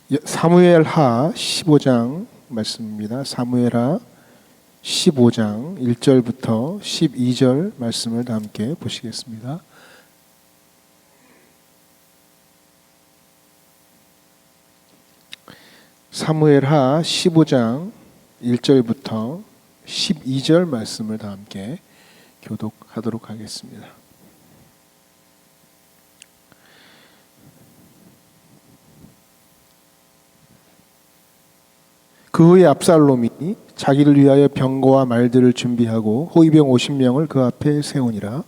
사무엘하 15장 말씀입니다. 사무엘하 15장 1절부터 12절 말씀을 다 함께 보시겠습니다. 사무엘하 15장 1절부터 12절 말씀을 다 함께 교독하도록 하겠습니다. 그 후에 압살롬이 자기를 위하여 병거와 말들을 준비하고 호위병 50명을 그 앞에 세우니라.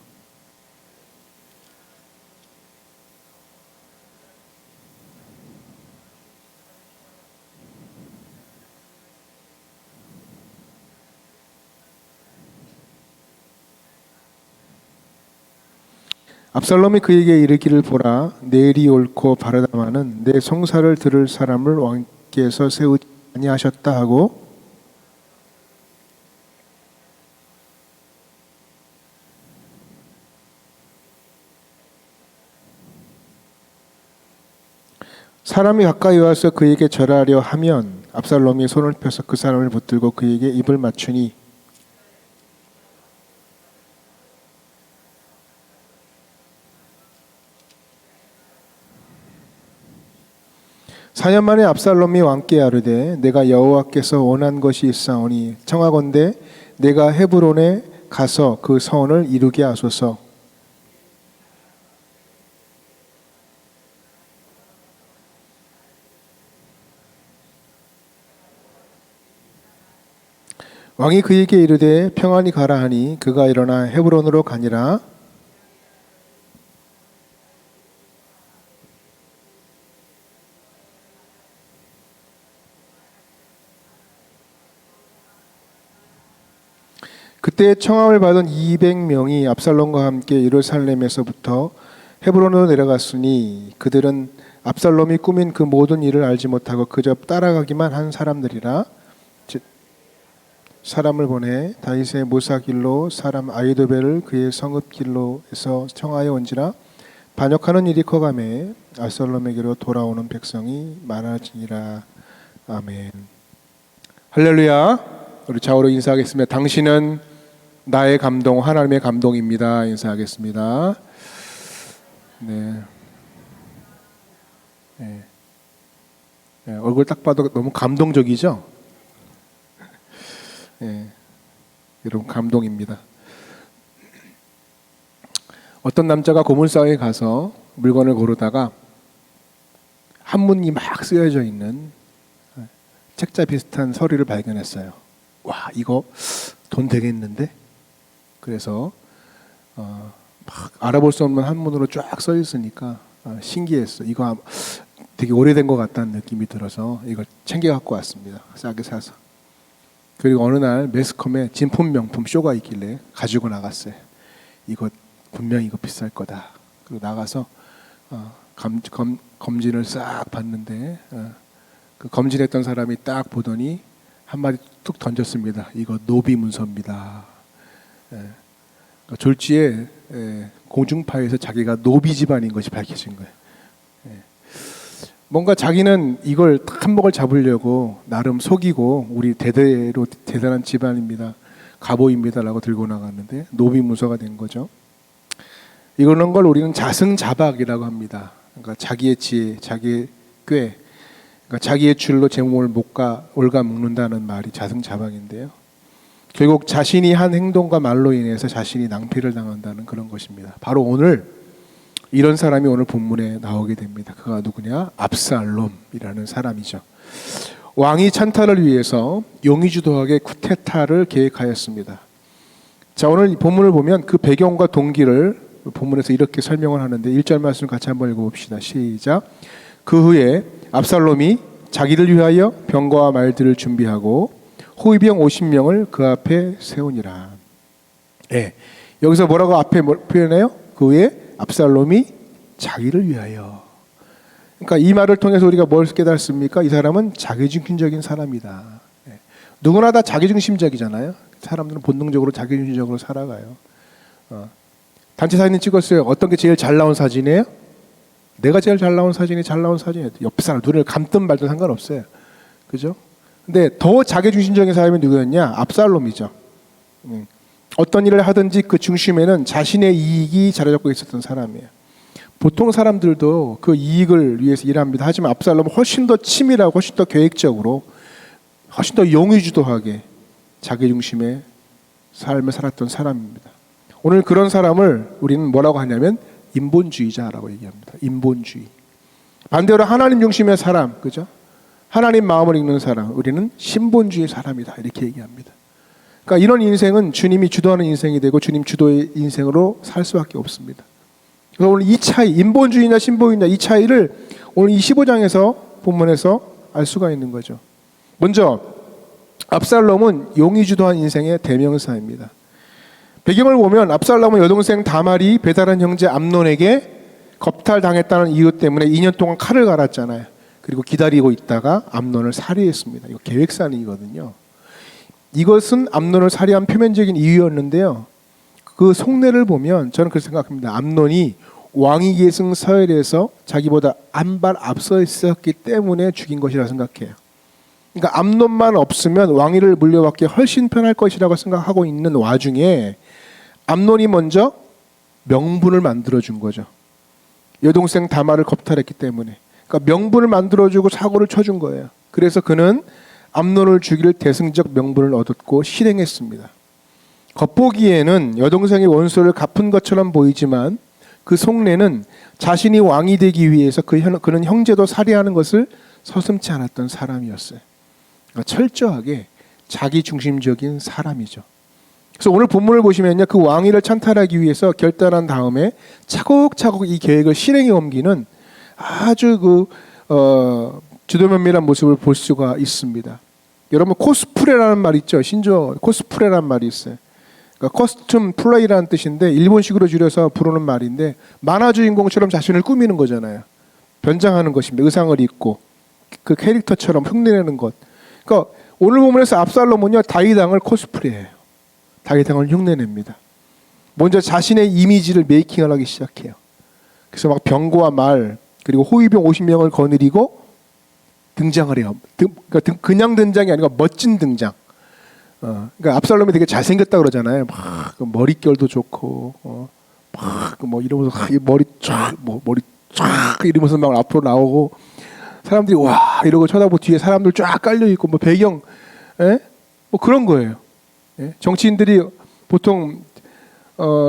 압살롬이 그에게 이르기를 보라, 내일이 옳고 바르다마는 내 송사를 들을 사람을 왕께서 세우지 아니하셨다 하고, 사람이 가까이 와서 그에게 절하려 하면 압살롬이 손을 펴서 그 사람을 붙들고 그에게 입을 맞추니, 사년 만에 압살롬이 왕께 아뢰되 내가 여호와께서 원한 것이 있사오니 청하건대 내가 헤브론에 가서 그 서원을 이루게 하소서. 왕이 그에게 이르되 평안히 가라 하니 그가 일어나 헤브론으로 가니라. 그때 청함을 받은 200명이 압살롬과 함께 예루살렘에서부터 헤브론으로 내려갔으니 그들은 압살롬이 꾸민 그 모든 일을 알지 못하고 그저 따라가기만 한 사람들이라. 즉 사람을 보내 다윗의 모사길로 사람 아히도벨을 그의 성읍길로에서 청하여 온지라. 반역하는 일이 커가매 압살롬에게로 돌아오는 백성이 많아지니라. 아멘. 할렐루야. 우리 좌우로 인사하겠습니다. 당신은 나의 감동, 하나님의 감동입니다. 인사하겠습니다. 네. 네. 네. 얼굴 딱 봐도 너무 감동적이죠? 네. 여러분 감동입니다. 어떤 남자가 고물상에 가서 물건을 고르다가 한문이 막 쓰여져 있는 책자 비슷한 서류를 발견했어요. 와, 이거 돈 되겠는데? 그래서 막 알아볼 수 없는 한문으로 쫙 써 있으니까 신기했어. 이거 되게 오래된 것 같다는 느낌이 들어서 이걸 챙겨 갖고 왔습니다. 싸게 사서. 그리고 어느 날 매스컴에 진품 명품 쇼가 있길래 가지고 나갔어요. 이거 분명히 이거 비쌀 거다. 그리고 나가서 검진을 싹 봤는데 그 검진했던 사람이 딱 보더니 한마디 툭 던졌습니다. 이거 노비 문서입니다. 졸지에 공중파에서 자기가 노비 집안인 것이 밝혀진 거예요. 뭔가 자기는 이걸 한몫을 잡으려고 나름 속이고 우리 대대로 대단한 집안입니다. 가보입니다라고 들고 나갔는데 노비 문서가 된 거죠. 이런 걸 우리는 자승자박이라고 합니다. 그러니까 자기의 지혜, 자기의 꾀, 그러니까 자기의 줄로 제 몸을 올가 묶는다는 말이 자승자박인데요. 결국 자신이 한 행동과 말로 인해서 자신이 낭피를 당한다는 그런 것입니다. 바로 오늘 이런 사람이 오늘 본문에 나오게 됩니다. 그가 누구냐? 압살롬이라는 사람이죠. 왕이 찬탈을 위해서 용의주도하게 쿠데타를 계획하였습니다. 자, 오늘 본문을 보면 그 배경과 동기를 본문에서 이렇게 설명을 하는데 1절 말씀을 같이 한번 읽어봅시다. 시작. 그 후에 압살롬이 자기를 위하여 병거와 말들을 준비하고 호위병 50명을 그 앞에 세우니라. 네, 여기서 뭐라고 앞에 표현해요? 그 후에 압살롬이 자기를 위하여. 그러니까 이 말을 통해서 우리가 뭘 깨달습니까? 이 사람은 자기중심적인 사람이다. 네. 누구나 다 자기중심적이잖아요. 사람들은 본능적으로 내가 제일 잘 나온 사진이 잘 나온 사진이에요. 옆 사람 눈을 감든 말든 상관없어요. 그죠? 근데 더 자기중심적인 사람이 누구였냐? 압살롬이죠. 어떤 일을 하든지 그 중심에는 자신의 이익이 자리 잡고 있었던 사람이에요. 보통 사람들도 그 이익을 위해서 일합니다. 하지만 압살롬은 훨씬 더 치밀하고 훨씬 더 계획적으로 훨씬 더 용의주도하게 자기중심의 삶을 살았던 사람입니다. 오늘 그런 사람을 우리는 뭐라고 하냐면 인본주의자라고 얘기합니다. 인본주의. 반대로 하나님 중심의 사람, 그죠? 하나님 마음을 읽는 사람, 우리는 신본주의 사람이다 이렇게 얘기합니다. 그러니까 이런 인생은 주님이 주도하는 인생이 되고 주님 주도의 인생으로 살 수밖에 없습니다. 그래서 오늘 이 차이, 인본주의냐 신본주의냐 이 차이를 오늘 25장에서 본문에서 알 수가 있는 거죠. 먼저 압살롬은 용이 주도한 인생의 대명사입니다. 배경을 보면 압살롬은 여동생 다말이 배다른 형제 암논에게 겁탈당했다는 이유 때문에 2년 동안 칼을 갈았잖아요. 그리고 기다리고 있다가 암논을 살해했습니다. 이거 계획살인이거든요. 이것은 암논을 살해한 표면적인 이유였는데요. 그 속내를 보면 저는 그렇게 생각합니다. 암논이 왕위 계승 서열에서 자기보다 한 발 앞서 있었기 때문에 죽인 것이라 생각해요. 그러니까 암논만 없으면 왕위를 물려받기 훨씬 편할 것이라고 생각하고 있는 와중에 암논이 먼저 명분을 만들어준 거죠. 여동생 다말을 겁탈했기 때문에. 그러니까 명분을 만들어주고 사고를 쳐준 거예요. 그래서 그는 암논을 죽일 대승적 명분을 얻었고 실행했습니다. 겉보기에는 여동생의 원수를 갚은 것처럼 보이지만 그 속내는 자신이 왕이 되기 위해서 그는 형제도 살해하는 것을 서슴지 않았던 사람이었어요. 그러니까 철저하게 자기중심적인 사람이죠. 그래서 오늘 본문을 보시면요, 그 왕위를 찬탈하기 위해서 결단한 다음에 차곡차곡 이 계획을 실행에 옮기는 아주 주도면밀한 모습을 볼 수가 있습니다. 여러분 코스프레라는 말 있죠? 신조어 코스프레라는 말이 있어요. 그러니까 코스튬 플레이라는 뜻인데 일본식으로 줄여서 부르는 말인데 만화 주인공처럼 자신을 꾸미는 거잖아요. 변장하는 것입니다. 의상을 입고 그 캐릭터처럼 흉내내는 것. 그러니까 오늘 본문에서 압살롬은요 다윗 왕을 코스프레해요. 다윗 왕을 흉내냅니다. 먼저 자신의 이미지를 메이킹을 하기 시작해요. 그래서 막 병거와 말 그리고 호위병 50명을 거느리고 등장을 해요. 그러니까 그냥 등장이 아니라 멋진 등장. 그러니까 압살롬이 되게 잘생겼다 그러잖아요. 막 머릿결도 좋고, 막 뭐 이러면서 머리 쫙 이러면서 막 앞으로 나오고 사람들이 와 이러고 쳐다보고 뒤에 사람들 쫙 깔려 있고 뭐 배경, 뭐 그런 거예요. 예? 정치인들이 보통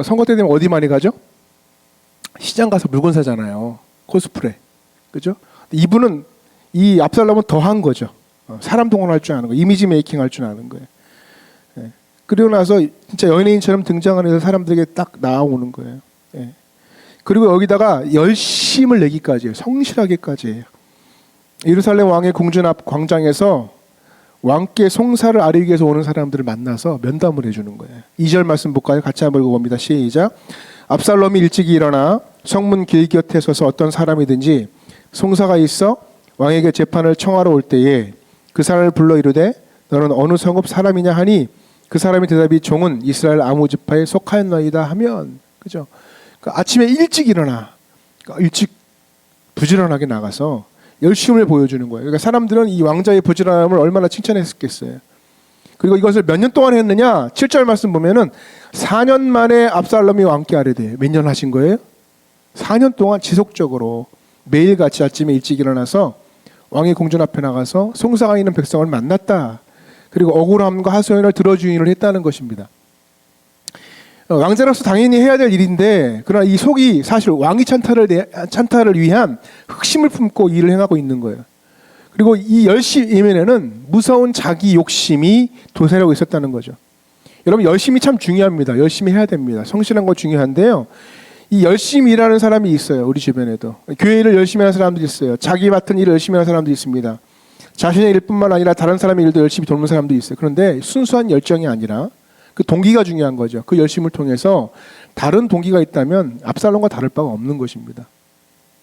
선거 때 되면 어디 많이 가죠? 시장 가서 물건 사잖아요. 코스프레, 그죠? 이분은 이 압살롬은 더한 거죠. 사람 동원할 줄 아는 거, 이미지 메이킹 할 줄 아는 거예요. 예. 그리고 나서 진짜 연예인처럼 등장을 해서 사람들에게 딱 나오는 거예요. 예. 그리고 여기다가 열심을 내기까지 해요. 성실하게까지 해요. 예루살렘 왕의 궁전 앞 광장에서 왕께 송사를 아뢰기 위해서 오는 사람들을 만나서 면담을 해주는 거예요. 2절 말씀 볼까요? 같이 한번 읽어봅니다. 시작. 압살롬이 일찍이 일어나 성문 길 곁에 서서 어떤 사람이든지 송사가 있어 왕에게 재판을 청하러 올 때에 그 사람을 불러 이르되 너는 어느 성읍 사람이냐 하니 그 사람이 대답이 종은 이스라엘 아무 지파에 속하였나이다 하면, 그죠? 그러니까 아침에 일찍 일어나, 그러니까 일찍 부지런하게 나가서 열심을 보여주는 거예요. 그러니까 사람들은 이 왕자의 부지런함을 얼마나 칭찬했겠어요. 그리고 이것을 몇 년 동안 했느냐? 7절 말씀 보면은 4년 만에 압살롬이 왕께 아뢰되 몇 년 하신 거예요? 4년 동안 지속적으로 매일같이 아침에 일찍 일어나서 왕의 궁전 앞에 나가서 송사가 있는 백성을 만났다. 그리고 억울함과 하소연을 들어주인을 했다는 것입니다. 왕자로서 당연히 해야 될 일인데 그러나 이 속이 사실 왕위 찬탈을 위한 흑심을 품고 일을 행하고 있는 거예요. 그리고 이 열심에는 무서운 자기 욕심이 도사리고 있었다는 거죠. 여러분 열심이 참 중요합니다. 열심히 해야 됩니다. 성실한 거 중요한데요. 이 열심히 일하는 사람이 있어요. 우리 주변에도. 교회를 열심히 하는 사람들이 있어요. 자기 맡은 일을 열심히 하는 사람들이 있습니다. 자신의 일뿐만 아니라 다른 사람의 일도 열심히 돕는 사람도 있어요. 그런데 순수한 열정이 아니라 그 동기가 중요한 거죠. 그 열심을 통해서 다른 동기가 있다면 압살롬과 다를 바가 없는 것입니다.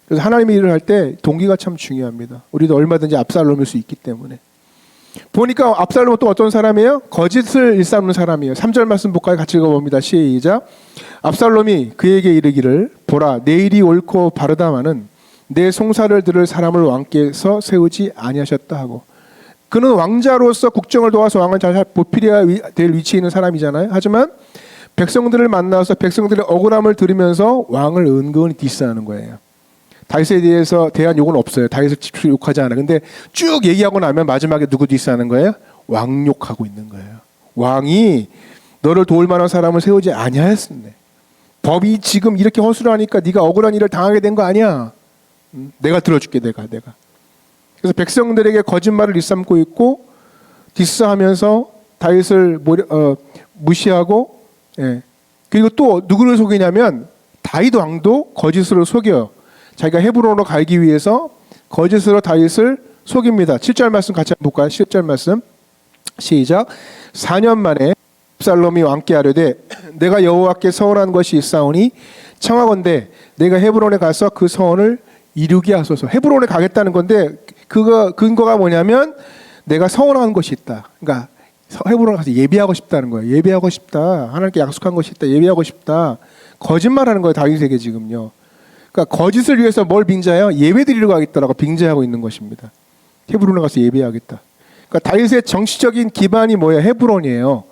그래서 하나님의 일을 할 때 동기가 참 중요합니다. 우리도 얼마든지 압살롬일 수 있기 때문에. 보니까 압살롬은 또 어떤 사람이에요? 거짓을 일삼는 사람이에요. 3절 말씀 볼까요? 같이 읽어봅니다. 시작. 압살롬이 그에게 이르기를 보라 내일이 옳고 바르다마는 내 송사를 들을 사람을 왕께서 세우지 아니하셨다 하고. 그는 왕자로서 국정을 도와서 왕을 잘 보필해야 될 위치에 있는 사람이잖아요. 하지만 백성들을 만나서 백성들의 억울함을 들으면서 왕을 은근히 디스하는 거예요. 다윗에 대한 욕은 없어요. 다윗을 직접 욕하지 않아요. 근데 쭉 얘기하고 나면 마지막에 누구 디스하는 거예요? 왕 욕하고 있는 거예요. 왕이 너를 도울 만한 사람을 세우지 아니하였네. 법이 지금 이렇게 허술하니까 네가 억울한 일을 당하게 된 거 아니야. 내가 들어줄게. 내가. 그래서 백성들에게 거짓말을 일삼고 있고 디스하면서 다윗을 무시하고, 예. 그리고 또 누구를 속이냐면 다윗 왕도 거짓으로 속여요. 자기가 헤브론으로 가기 위해서 거짓으로 다윗을 속입니다. 7절 말씀 같이 한번 볼까요? 10절 말씀 시작. 4년 만에 압살롬이 왕께 아뢰되 내가 여호와께 서원한 것이 있사오니 청하건대 내가 헤브론에 가서 그 서원을 이루게 하소서. 헤브론에 가겠다는 건데 그거 근거가 뭐냐면 내가 서원한 것이 있다. 그러니까 헤브론에 가서 예배하고 싶다는 거예요. 예배하고 싶다. 하나님께 약속한 것이 있다. 예배하고 싶다. 거짓말하는 거예요. 다윗에게 지금요. 그러니까 거짓을 위해서 뭘 빙자해요? 예배 드리러 가겠다라고 빙자하고 있는 것입니다. 헤브론에 가서 예배하겠다. 그러니까 다윗의 정치적인 기반이 뭐예요? 헤브론이에요.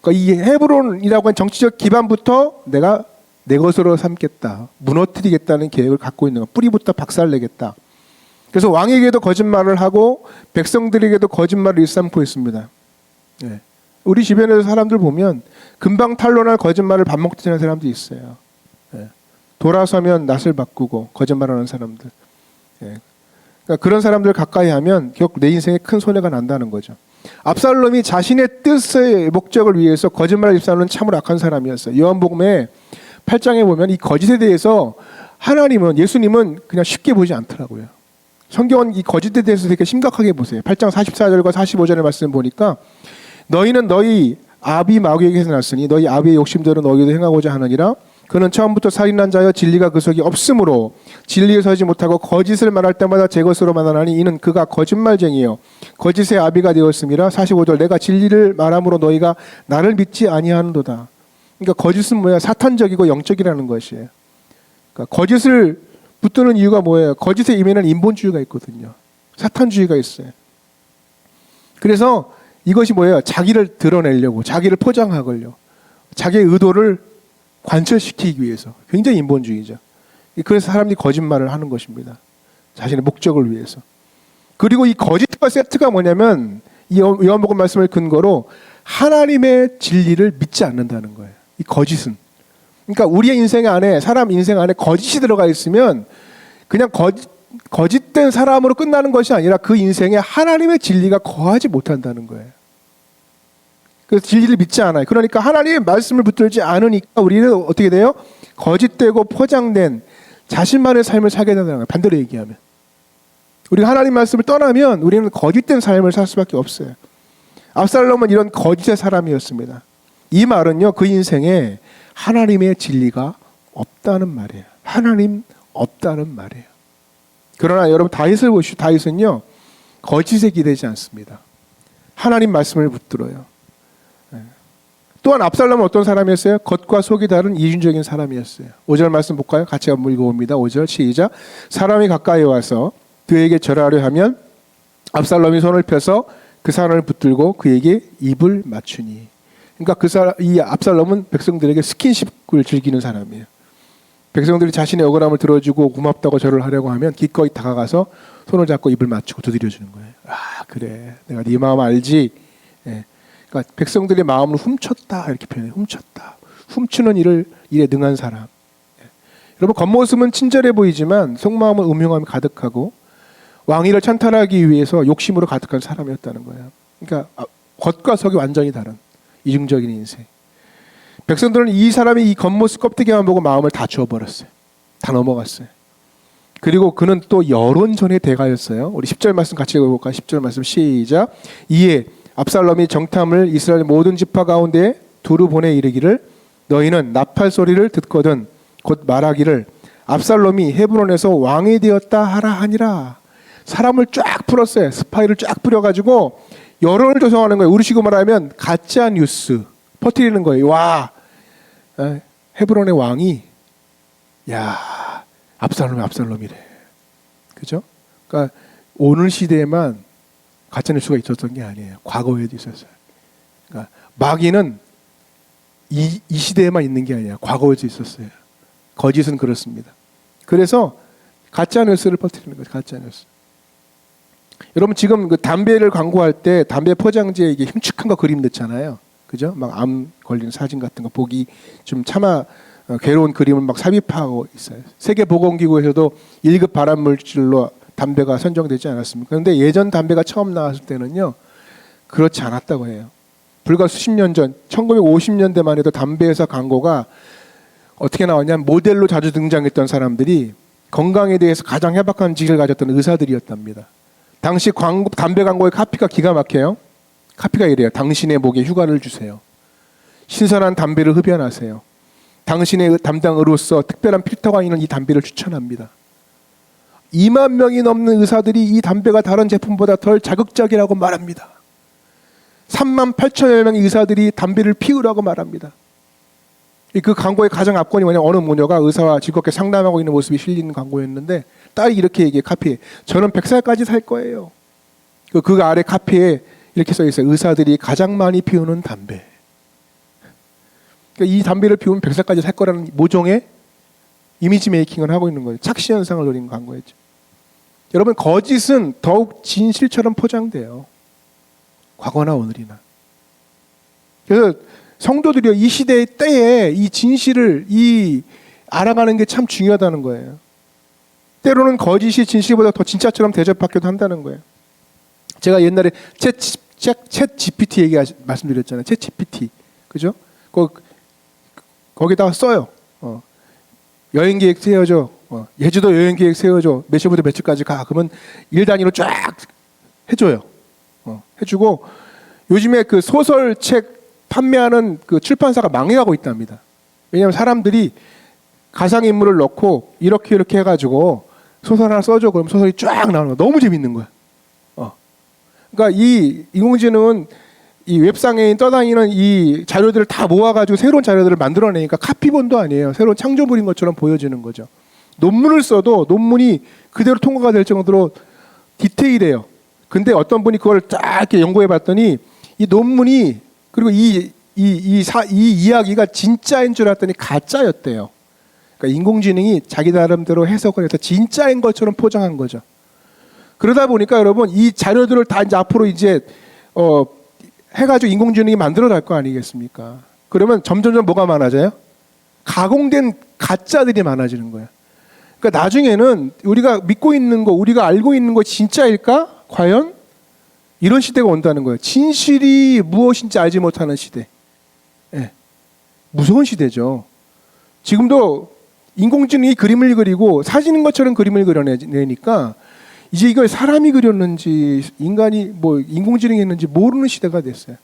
그러니까 이 헤브론이라고 하는 정치적 기반부터 내가 내 것으로 삼겠다. 무너뜨리겠다는 계획을 갖고 있는 거. 뿌리부터 박살내겠다. 그래서 왕에게도 거짓말을 하고 백성들에게도 거짓말을 일삼고 있습니다. 네. 우리 주변에서 사람들 보면 금방 탄로날 거짓말을 밥 먹듯이 하는 사람도 있어요. 네. 돌아서면 낯을 바꾸고 거짓말하는 사람들. 네. 그러니까 그런 사람들 가까이 하면 결국 내 인생에 큰 손해가 난다는 거죠. 압살롬이 자신의 뜻의 목적을 위해서 거짓말을 일삼는 참으로 악한 사람이었어요. 요한복음에 8장에 보면 이 거짓에 대해서 하나님은, 예수님은 그냥 쉽게 보지 않더라고요. 성경은 이 거짓에 대해서 되게 심각하게 보세요. 8장 44절과 45절의 말씀 보니까 너희는 너희 아비 마귀에게서 났으니 너희 아비의 욕심대로 너희도 행하고자 하느니라. 그는 처음부터 살인한 자여 진리가 그 속에 없으므로 진리에 서지 못하고 거짓을 말할 때마다 제 것으로 말하나니 이는 그가 거짓말쟁이요 거짓의 아비가 되었음이라. 45절 내가 진리를 말함으로 너희가 나를 믿지 아니하는도다. 그러니까 거짓은 뭐야? 사탄적이고 영적이라는 것이에요. 그러니까 거짓을 붙드는 이유가 뭐예요? 거짓의 임에는 인본주의가 있거든요. 사탄주의가 있어요. 그래서 이것이 뭐예요? 자기를 드러내려고, 자기를 포장하려고, 자기의 의도를 관철시키기 위해서. 굉장히 인본주의죠. 그래서 사람들이 거짓말을 하는 것입니다. 자신의 목적을 위해서. 그리고 이 거짓과 세트가 뭐냐면 이 요한복음 말씀을 근거로 하나님의 진리를 믿지 않는다는 거예요. 이 거짓은. 그러니까 우리의 인생 안에, 사람 인생 안에 거짓이 들어가 있으면 그냥 거짓된 사람으로 끝나는 것이 아니라 그 인생에 하나님의 진리가 거하지 못한다는 거예요. 그래서 진리를 믿지 않아요. 그러니까 하나님의 말씀을 붙들지 않으니까 우리는 어떻게 돼요? 거짓되고 포장된 자신만의 삶을 살게 된다는 거예요. 반대로 얘기하면. 우리가 하나님 말씀을 떠나면 우리는 거짓된 삶을 살 수밖에 없어요. 압살롬은 이런 거짓의 사람이었습니다. 이 말은요, 그 인생에 하나님의 진리가 없다는 말이에요. 하나님 없다는 말이에요. 그러나 여러분 다윗을 보시오. 다윗은요, 거짓에 기대지 않습니다. 하나님 말씀을 붙들어요. 또한 압살롬은 어떤 사람이었어요? 겉과 속이 다른 이중적인 사람이었어요. 5절 말씀 볼까요? 같이 한번 읽어봅니다. 5절 시작. 사람이 가까이 와서 그에게 절하려 하면 압살롬이 손을 펴서 그 사람을 붙들고 그에게 입을 맞추니. 그러니까 이 압살롬은 백성들에게 스킨십을 즐기는 사람이에요. 백성들이 자신의 억울함을 들어주고 고맙다고 절을 하려고 하면 기꺼이 다가가서 손을 잡고 입을 맞추고 두드려주는 거예요. 아, 그래, 내가 네 마음 알지. 예. 그러니까 백성들의 마음을 훔쳤다 이렇게 표현해요. 훔쳤다. 훔치는 일에 능한 사람. 예. 여러분 겉모습은 친절해 보이지만 속마음은 음흉함이 가득하고 왕위를 찬탈하기 위해서 욕심으로 가득한 사람이었다는 거예요. 그러니까 겉과 속이 완전히 다른 이중적인 인생. 백성들은 이 사람이 이 겉모습 껍데기만 보고 마음을 다 주워버렸어요. 다 넘어갔어요. 그리고 그는 또 여론전의 대가였어요. 우리 10절 말씀 같이 읽어볼까요? 10절 말씀 시작. 이에 압살롬이 정탐을 이스라엘 모든 지파 가운데 두루 보내 이르기를 너희는 나팔 소리를 듣거든 곧 말하기를 압살롬이 헤브론에서 왕이 되었다 하라 하니라. 사람을 쫙 풀었어요. 스파이를 쫙 뿌려가지고 여론을 조성하는 거예요. 우리식으로 말하면 가짜 뉴스 퍼뜨리는 거예요. 와, 헤브론의 왕이 압살롬이래. 그죠? 그러니까 오늘 시대에만 가짜뉴스가 있었던 게 아니에요. 과거에도 있었어요. 그러니까 마귀는 이 시대에만 있는 게 아니에요. 과거에도 있었어요. 거짓은 그렇습니다. 그래서 가짜뉴스를 퍼뜨리는 거죠. 가짜뉴스. 여러분 지금 그 담배를 광고할 때 담배 포장지에 이게 흉측한 거 그림 넣잖아요. 그죠? 막 암 걸리는 사진 같은 거 보기 좀 차마 괴로운 그림을 막 삽입하고 있어요. 세계보건기구에서도 1급 발암물질로 담배가 선정되지 않았습니까? 그런데 예전 담배가 처음 나왔을 때는요, 그렇지 않았다고 해요. 불과 수십 년 전, 1950년대만 해도 담배 회사 광고가 어떻게 나왔냐면 모델로 자주 등장했던 사람들이 건강에 대해서 가장 해박한 지식을 가졌던 의사들이었답니다. 당시 담배 광고의 카피가 기가 막혀요. 카피가 이래요. 당신의 목에 휴가를 주세요. 신선한 담배를 흡연하세요. 당신의 담당 의로서 특별한 필터가 있는 이 담배를 추천합니다. 2만 명이 넘는 의사들이 이 담배가 다른 제품보다 덜 자극적이라고 말합니다. 3만 8천여 명의 의사들이 담배를 피우라고 말합니다. 그 광고의 가장 압권이 뭐냐, 어느 모녀가 의사와 즐겁게 상담하고 있는 모습이 실리는 광고였는데 딸이 이렇게 얘기해. 카피에 저는 100살까지 살 거예요. 그 아래 카피에 이렇게 써 있어요. 의사들이 가장 많이 피우는 담배. 그러니까 이 담배를 피우면 100살까지 살 거라는 모종의 이미지 메이킹을 하고 있는 거예요. 착시 현상을 노리는 광고였죠. 여러분 거짓은 더욱 진실처럼 포장돼요. 과거나 오늘이나. 그래서 성도들이요, 이 시대의 때에 이 진실을 알아가는 게 참 중요하다는 거예요. 때로는 거짓이 진실보다 더 진짜처럼 대접받기도 한다는 거예요. 제가 옛날에 챗 GPT 말씀드렸잖아요. 챗 GPT, 그죠? 거기다가 써요. 여행 계획 세워줘. 제주도 여행 계획 세워줘. 몇 시부터 며칠까지 가. 그러면 일 단위로 쫙 해줘요. 해주고 요즘에 그 소설책 판매하는 그 출판사가 망해가고 있답니다. 왜냐하면 사람들이 가상인물을 넣고 이렇게 해가지고 소설 하나 써줘. 그럼 소설이 쫙 나오는 거 너무 재밌는 거야. 그러니까 이 인공지능은 이 웹상에 떠다니는 이 자료들을 다 모아가지고 새로운 자료들을 만들어내니까 카피본도 아니에요. 새로운 창조물인 것처럼 보여지는 거죠. 논문을 써도 논문이 그대로 통과가 될 정도로 디테일해요. 근데 어떤 분이 그걸 쫙 이렇게 연구해 봤더니 이 논문이 그리고 이 이야기가 진짜인 줄 알았더니 가짜였대요. 그러니까 인공지능이 자기 나름대로 해석을 해서 진짜인 것처럼 포장한 거죠. 그러다 보니까 여러분 이 자료들을 다 이제 앞으로 해가지고 인공지능이 만들어 갈 거 아니겠습니까? 그러면 점점점 뭐가 많아져요? 가공된 가짜들이 많아지는 거예요. 그러니까 나중에는 우리가 믿고 있는 거, 우리가 알고 있는 거 진짜일까? 과연? 이런 시대가 온다는 거예요. 진실이 무엇인지 알지 못하는 시대. 네. 무서운 시대죠. 지금도 인공지능이 그림을 그리고 사진인 것처럼 그림을 그려내니까 이제 이걸 사람이 그렸는지 인공지능이 했는지 모르는 시대가 됐어요.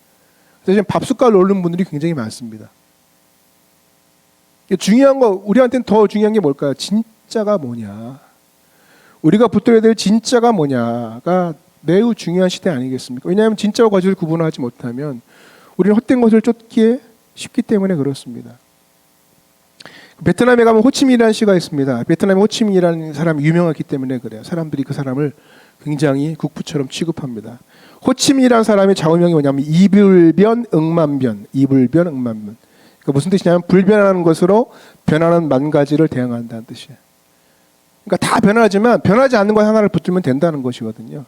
그래서 밥숟갈 놓는 분들이 굉장히 많습니다. 중요한 거, 우리한테는 더 중요한 게 뭘까요? 진짜가 뭐냐. 우리가 붙들어야 될 진짜가 뭐냐가 매우 중요한 시대 아니겠습니까? 왜냐하면 진짜와 거짓을 구분하지 못하면 우리는 헛된 것을 쫓기에 쉽기 때문에 그렇습니다. 베트남에 가면 호치민이라는 시가 있습니다. 베트남에 호치민이라는 사람이 유명하기 때문에 그래요. 사람들이 그 사람을 굉장히 국부처럼 취급합니다. 호치민이라는 사람의 좌우명이 뭐냐면 이불변 응만변. 이불변 응만변. 그러니까 무슨 뜻이냐면 불변하는 것으로 변하는 만 가지를 대항한다는 뜻이에요. 그러니까 다 변하지만 변하지 않는 것 하나를 붙들면 된다는 것이거든요.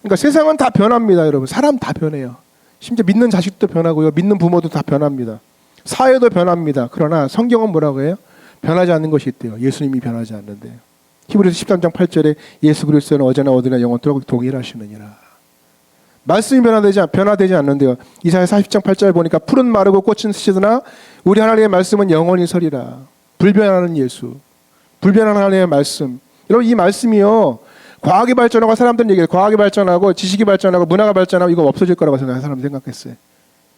그러니까 세상은 다 변합니다, 여러분. 사람 다 변해요. 심지어 믿는 자식도 변하고요. 믿는 부모도 다 변합니다. 사회도 변합니다. 그러나 성경은 뭐라고 해요? 변하지 않는 것이 있대요. 예수님이 변하지 않는데요. 히브리서 13장 8절에 예수 그리스도는 어제나 오늘이나 영원토록 동일하시느니라. 말씀이 변화되지 않는데요. 이사야 40장 8절 보니까 풀은 마르고 꽃은 스치으나 우리 하나님의 말씀은 영원히 서리라. 불변하는 예수. 불변하는 하나님의 말씀. 여러분 이 말씀이요. 과학이 발전하고 사람들은 얘기해요. 과학이 발전하고 지식이 발전하고 문화가 발전하고 이거 없어질 거라고 사람들이 생각했어요.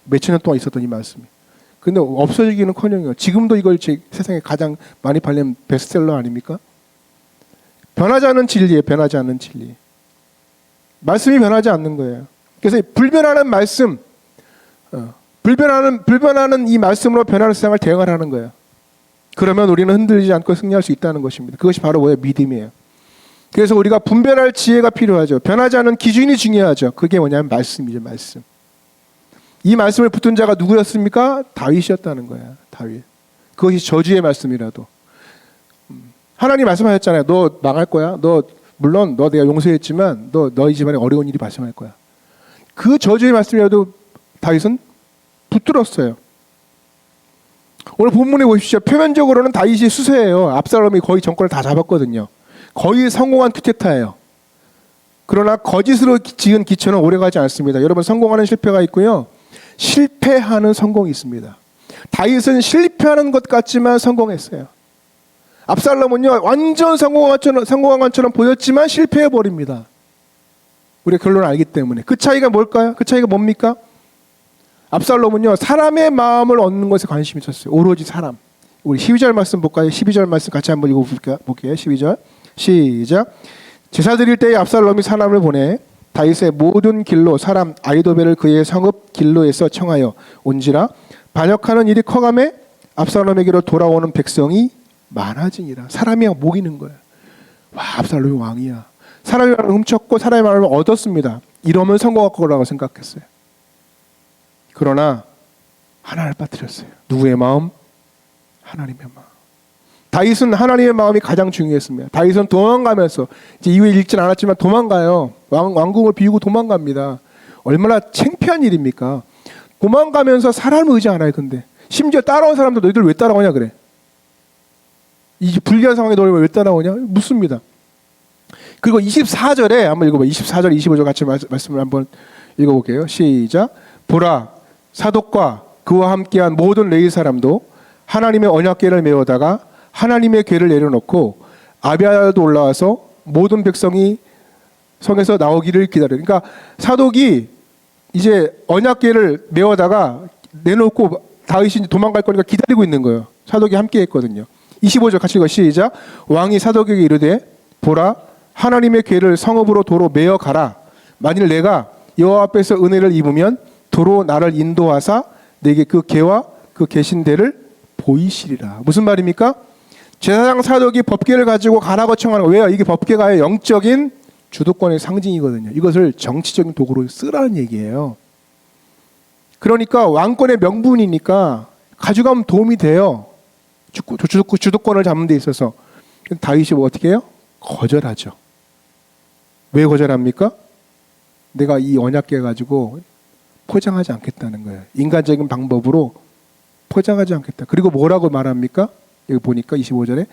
몇천 년 동안 있었던 이 말씀이. 근데 없어지기는커녕요. 지금도 이걸 세상에 가장 많이 팔린 베스트셀러 아닙니까? 변하지 않는 진리예요. 변하지 않는 진리. 말씀이 변하지 않는 거예요. 그래서 불변하는 말씀, 불변하는 이 말씀으로 변하는 세상을 대응하는 거예요. 그러면 우리는 흔들리지 않고 승리할 수 있다는 것입니다. 그것이 바로 뭐예요? 믿음이에요. 그래서 우리가 분별할 지혜가 필요하죠. 변하지 않은 기준이 중요하죠. 그게 뭐냐면 말씀이죠. 말씀. 이 말씀을 붙든 자가 누구였습니까? 다윗이었다는 거야. 다윗. 그것이 저주의 말씀이라도. 하나님 말씀하셨잖아요. 너 망할 거야. 물론 너 내가 용서했지만 너희 집안에 어려운 일이 발생할 거야. 그 저주의 말씀이라도 다윗은 붙들었어요. 오늘 본문에 보십시오. 표면적으로는 다윗이 수세예요. 압살롬이 거의 정권을 다 잡았거든요. 거의 성공한 쿠데타예요. 그러나 거짓으로 지은 기초는 오래가지 않습니다. 여러분, 성공하는 실패가 있고요, 실패하는 성공이 있습니다. 다윗은 실패하는 것 같지만 성공했어요. 압살롬은요, 완전 성공한 것처럼 보였지만 실패해버립니다. 우리가 결론을 알기 때문에. 그 차이가 뭘까요? 그 차이가 뭡니까? 압살롬은요, 사람의 마음을 얻는 것에 관심이 있었어요. 오로지 사람. 우리 12절 말씀 볼까요? 12절 말씀 같이 한번 읽어볼게요. 12절 시작. 제사 드릴 때에 압살롬이 사람을 보내 다윗의 모든 길로 사람 아히도벨을 그의 성읍 길로에서 청하여 온지라 반역하는 일이 커가매 압살롬에게로 돌아오는 백성이 많아지니라. 사람이 목이는 거예요. 와, 압살롬이 왕이야. 사람의 마음을 훔쳤고 사람의 마음을 얻었습니다. 이러면 성공할 거라고 생각했어요. 그러나 하나를 빠뜨렸어요. 누구의 마음? 하나님의 마음. 다윗은 하나님의 마음이 가장 중요했습니다. 다윗은 도망가면서, 이제 이후에 읽진 않았지만 도망가요. 왕궁을 비우고 도망갑니다. 얼마나 창피한 일입니까? 도망가면서 사람을 의지 않아요. 근데 심지어 따라온 사람도 너희들 왜 따라오냐 그래. 이 불리한 상황에 너희 왜 따라오냐 묻습니다. 그리고 24절에 한번 읽어봐. 24절 25절 같이 말씀을 한번 읽어볼게요. 시작. 보라, 사독과 그와 함께한 모든 레위 사람도 하나님의 언약궤를 메우다가 하나님의 궤를 내려놓고 아비아도 올라와서 모든 백성이 성에서 나오기를 기다려. 그러니까 사독이 이제 언약궤를 메우다가 내놓고 다윗이 도망갈 거니까 기다리고 있는 거예요. 사독이 함께 했거든요. 25절 같이 읽어. 시작. 왕이 사독에게 이르되 보라, 하나님의 궤를 성읍으로 도로 메어 가라. 만일 내가 여호와 앞에서 은혜를 입으면 도로 나를 인도하사 내게 그 궤와 그 계신 데를 보이시리라. 무슨 말입니까? 제사장 사독이 법궤를 가지고 가라고 청하는 거예요. 왜요? 이게 법궤가 영적인 주도권의 상징이거든요. 이것을 정치적인 도구로 쓰라는 얘기예요. 그러니까 왕권의 명분이니까 가져가면 도움이 돼요. 주도권을 잡는 데 있어서. 다윗이 뭐 어떻게 해요? 거절하죠. 왜 거절합니까? 내가 이 언약궤 가지고 포장하지 않겠다는 거예요. 인간적인 방법으로 포장하지 않겠다. 그리고 뭐라고 말합니까? 여기 보니까 25절에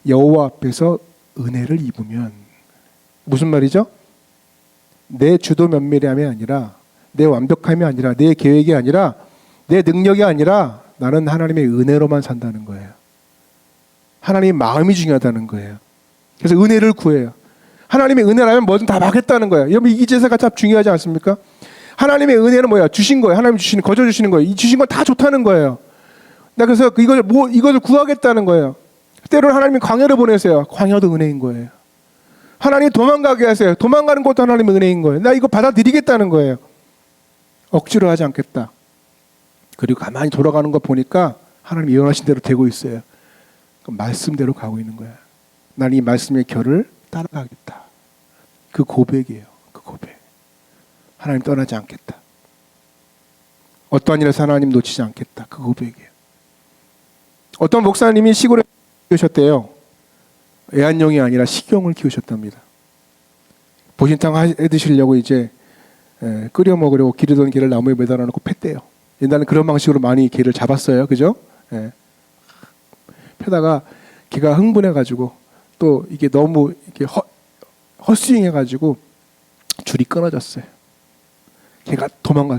여호와 앞에서 은혜를 입으면, 무슨 말이죠? 내 주도 면밀함이 아니라, 내 완벽함이 아니라, 내 계획이 아니라, 내 능력이 아니라 나는 하나님의 은혜로만 산다는 거예요. 하나님의 마음이 중요하다는 거예요. 그래서 은혜를 구해요. 하나님의 은혜라면 뭐든 다 막겠다는 거예요. 여러분, 이 제사가 참 중요하지 않습니까? 하나님의 은혜는 뭐야? 주신 거예요. 하나님 주시는, 거저 주시는 거예요. 이 주신 건 다 좋다는 거예요. 나 그래서 이것을 구하겠다는 거예요. 때로는 하나님이 광야를 보내세요. 광야도 은혜인 거예요. 하나님이 도망가게 하세요. 도망가는 것도 하나님의 은혜인 거예요. 나 이거 받아들이겠다는 거예요. 억지로 하지 않겠다. 그리고 가만히 돌아가는 거 보니까 하나님 예언하신 대로 되고 있어요. 말씀대로 가고 있는 거야. 난 이 말씀의 결을 따라가겠다. 그 고백이에요. 그 고백. 하나님 떠나지 않겠다. 어떠한 일에서 하나님 놓치지 않겠다. 그 고백이에요. 어떤 목사님이 시골에 키우셨대요. 애완용이 아니라 식용을 키우셨답니다. 보신탕 해드시려고 이제 끓여 먹으려고 기르던 개를 나무에 매달아 놓고 팼대요. 옛날에는 그런 방식으로 많이 개를 잡았어요. 그죠? 패다가 개가 흥분해가지고 또 이게 너무 이렇게 헛스윙해가지고 줄이 끊어졌어요. 개가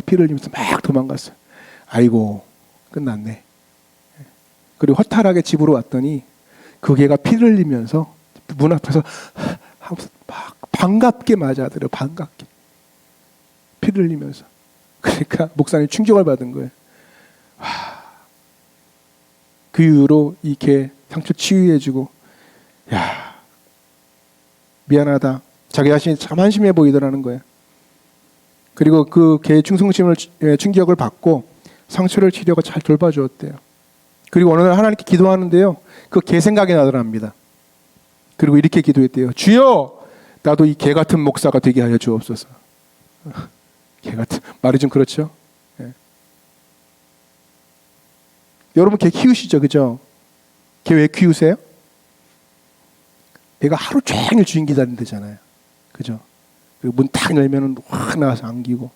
피를 흘리면서 막 도망갔어요. 아이고, 끝났네. 그리고 허탈하게 집으로 왔더니 그 개가 피를 흘리면서 문 앞에서 막 반갑게 맞아들여. 반갑게 피를 흘리면서. 그러니까 목사님 충격을 받은 거예요. 그 이후로 이 개 상처 치유해주고, 야, 미안하다. 자기 자신이 참 한심해 보이더라는 거예요. 그리고 그 개의 충격을 받고 상처를 치료가 잘 돌봐주었대요. 그리고 어느 날 하나님께 기도하는데요, 그 개 생각이 나더랍니다. 그리고 이렇게 기도했대요. 주여, 나도 이 개 같은 목사가 되게 하여 주옵소서. 개 같은 말이 좀 그렇죠? 예. 여러분 개 키우시죠, 그죠? 개 왜 키우세요? 개가 하루 종일 주인 기다린다잖아요, 그죠? 문 탁 열면은 확 나와서 안기고.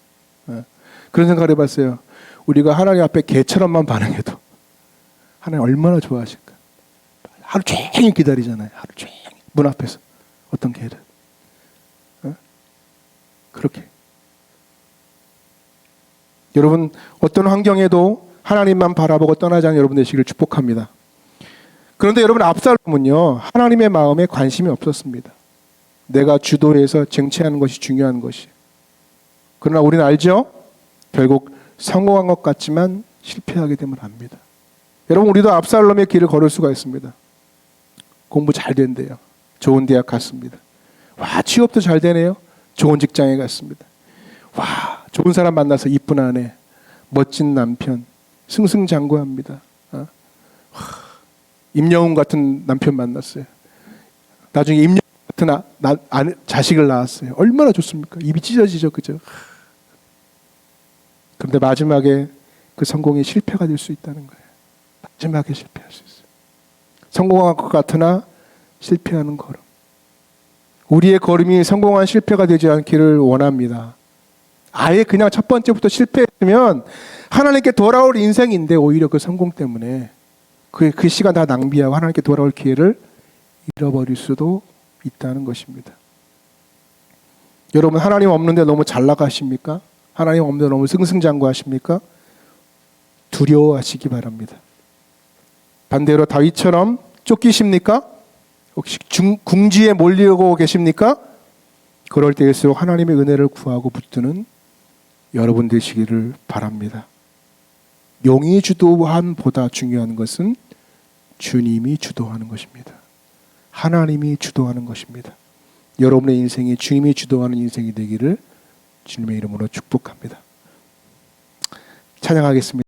예. 그런 생각을 해봤어요. 우리가 하나님 앞에 개처럼만 반응해도 하나님 얼마나 좋아하실까? 하루 종일 기다리잖아요. 하루 종일 문 앞에서 어떤 개를. 그렇게. 여러분 어떤 환경에도 하나님만 바라보고 떠나지 않은 여러분 되시기를 축복합니다. 그런데 여러분 압살롬은요 하나님의 마음에 관심이 없었습니다. 내가 주도해서 쟁취하는 것이 중요한 것이. 그러나 우리는 알죠? 결국 성공한 것 같지만 실패하게 되면 압니다. 여러분 우리도 압살롬의 길을 걸을 수가 있습니다. 공부 잘 된대요. 좋은 대학 갔습니다. 와 취업도 잘 되네요. 좋은 직장에 갔습니다. 와 좋은 사람 만나서 이쁜 아내, 멋진 남편, 승승장구합니다. 임영웅 같은 남편 만났어요. 나중에 임영웅 같은 자식을 낳았어요. 얼마나 좋습니까? 입이 찢어지죠, 그죠? 그런데 마지막에 그 성공이 실패가 될 수 있다는 거예요. 마지막에 실패할 수 있어요. 성공한 것 같으나 실패하는 걸음. 우리의 걸음이 성공한 실패가 되지 않기를 원합니다. 아예 그냥 첫 번째부터 실패했으면 하나님께 돌아올 인생인데 오히려 그 성공 때문에 그 시간 다 낭비하고 하나님께 돌아올 기회를 잃어버릴 수도 있다는 것입니다. 여러분 하나님 없는데 너무 잘 나가십니까? 하나님 없는데 너무 승승장구하십니까? 두려워하시기 바랍니다. 반대로 다윗처럼 쫓기십니까? 혹시 궁지에 몰리고 계십니까? 그럴 때일수록 하나님의 은혜를 구하고 붙드는 여러분 되시기를 바랍니다. 용이 주도함보다 중요한 것은 주님이 주도하는 것입니다. 하나님이 주도하는 것입니다. 여러분의 인생이 주님이 주도하는 인생이 되기를 주님의 이름으로 축복합니다. 찬양하겠습니다.